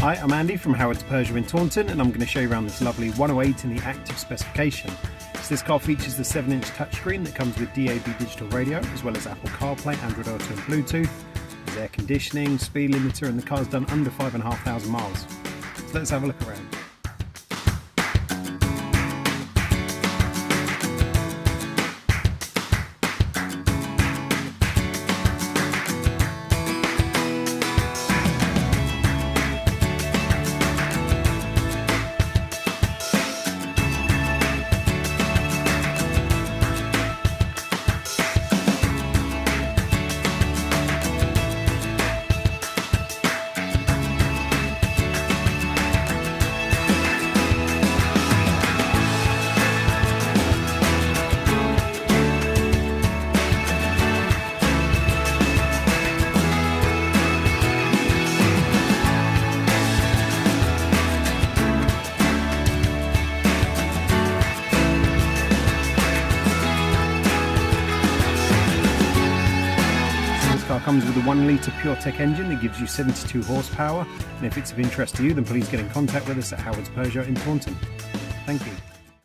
Hi, I'm Andy from Howard's Peugeot in Taunton, and I'm going to show you around this lovely 108 in the active specification. So this car features the 7-inch touchscreen that comes with DAB digital radio, as well as Apple CarPlay, Android Auto and Bluetooth. There's air conditioning, speed limiter, and the car's done under 5,500 miles. So let's have a look around. This car comes with a 1 litre PureTech engine that gives you 72 horsepower, and if it's of interest to you, then please get in contact with us at Howard's Peugeot in Taunton. Thank you.